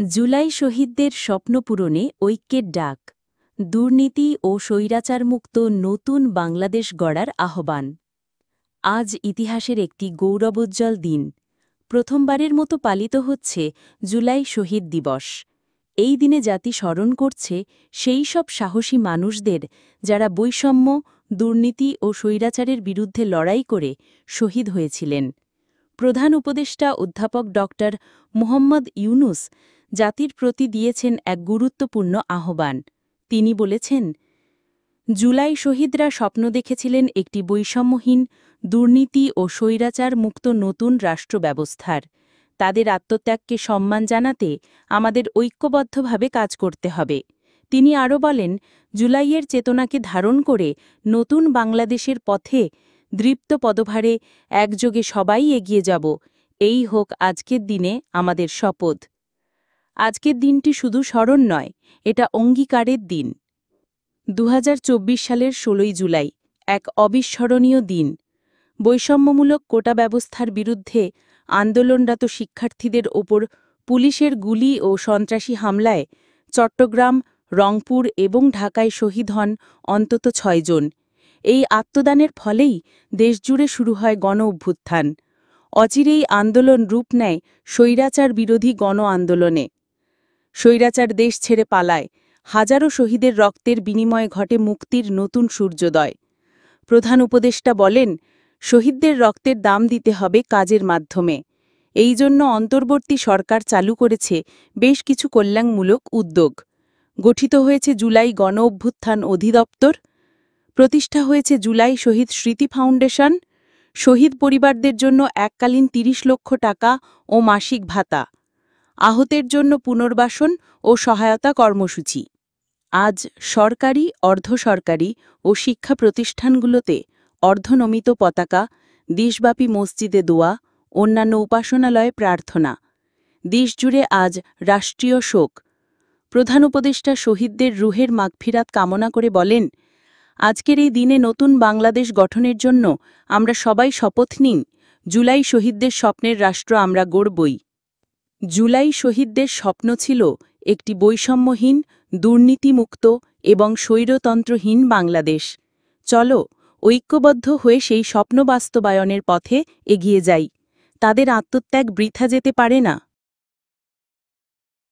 জুলাই শহীদদের স্বপ্ন পূরণে ঐক্যের ডাক, দুর্নীতি ও স্বৈরাচারমুক্ত নতুন বাংলাদেশ গড়ার আহ্বান। আজ ইতিহাসের একটি গৌরবোজ্জ্বল দিন। প্রথমবারের মতো পালিত হচ্ছে জুলাই শহীদ দিবস। এই দিনে জাতি স্মরণ করছে সেই সব সাহসী মানুষদের যারা বৈষম্য, দুর্নীতি ও স্বৈরাচারের বিরুদ্ধে লড়াই করে শহীদ হয়েছিলেন। প্রধান উপদেষ্টা অধ্যাপক ডক্টর মুহম্মদ ইউনুস জাতির প্রতি দিয়েছেন এক গুরুত্বপূর্ণ আহ্বান। তিনি বলেছেন, জুলাই শহীদরা স্বপ্ন দেখেছিলেন একটি বৈষম্যহীন, দুর্নীতি ও স্বৈরাচার মুক্ত নতুন রাষ্ট্র ব্যবস্থার। তাদের আত্মত্যাগকে সম্মান জানাতে আমাদের ঐক্যবদ্ধভাবে কাজ করতে হবে। তিনি আরও বলেন, জুলাইয়ের চেতনাকে ধারণ করে নতুন বাংলাদেশের পথে দৃপ্ত পদভারে একযোগে সবাই এগিয়ে যাব, এই হোক আজকের দিনে আমাদের শপথ। আজকের দিনটি শুধু স্মরণ নয়, এটা অঙ্গীকারের দিন। ২০২৪ সালের ১৬ই জুলাই এক অবিস্মরণীয় দিন। বৈষম্যমূলক কোটা ব্যবস্থার বিরুদ্ধে আন্দোলনরত শিক্ষার্থীদের ওপর পুলিশের গুলি ও সন্ত্রাসী হামলায় চট্টগ্রাম, রংপুর এবং ঢাকায় শহীদ হন অন্তত ৬ জন। এই আত্মদানের ফলেই দেশজুড়ে শুরু হয় গণ-অভ্যুত্থান। অচিরেই আন্দোলন রূপ নেয় স্বৈরাচার বিরোধী গণ-আন্দোলনে। স্বৈরাচার দেশ ছেড়ে পালায়, হাজারো শহীদের রক্তের বিনিময়ে ঘটে মুক্তির নতুন সূর্যোদয়। প্রধান উপদেষ্টা বলেন, শহীদদের রক্তের দাম দিতে হবে কাজের মাধ্যমে। এই জন্য অন্তর্বর্তী সরকার চালু করেছে বেশ কিছু কল্যাণমূলক উদ্যোগ। গঠিত হয়েছে জুলাই গণ-অভ্যুত্থান অধিদপ্তর, প্রতিষ্ঠা হয়েছে জুলাই শহীদ স্মৃতি ফাউন্ডেশন, শহীদ পরিবারদের জন্য এককালীন ৩০ লক্ষ টাকা ও মাসিক ভাতা, আহতের জন্য পুনর্বাসন ও সহায়তা কর্মসূচি। আজ সরকারি, অর্ধসরকারি ও শিক্ষা প্রতিষ্ঠানগুলোতে অর্ধনমিত পতাকা, দেশব্যাপী মসজিদে দোয়া, অন্যান্য উপাসনালয়ে প্রার্থনা। দেশজুড়ে আজ রাষ্ট্রীয় শোক। প্রধান উপদেষ্টা শহীদদের রুহের মাগফিরাত কামনা করে বলেন, আজকের এই দিনে নতুন বাংলাদেশ গঠনের জন্য আমরা সবাই শপথ নিই, জুলাই শহীদদের স্বপ্নের রাষ্ট্র আমরা গড়বই। জুলাই শহীদদের স্বপ্ন ছিল একটি বৈষম্যহীন, দুর্নীতিমুক্ত এবং স্বৈরতন্ত্রহীন বাংলাদেশ। চলো, ঐক্যবদ্ধ হয়ে সেই স্বপ্ন বাস্তবায়নের পথে এগিয়ে যাই। তাদের আত্মত্যাগ বৃথা যেতে পারে না।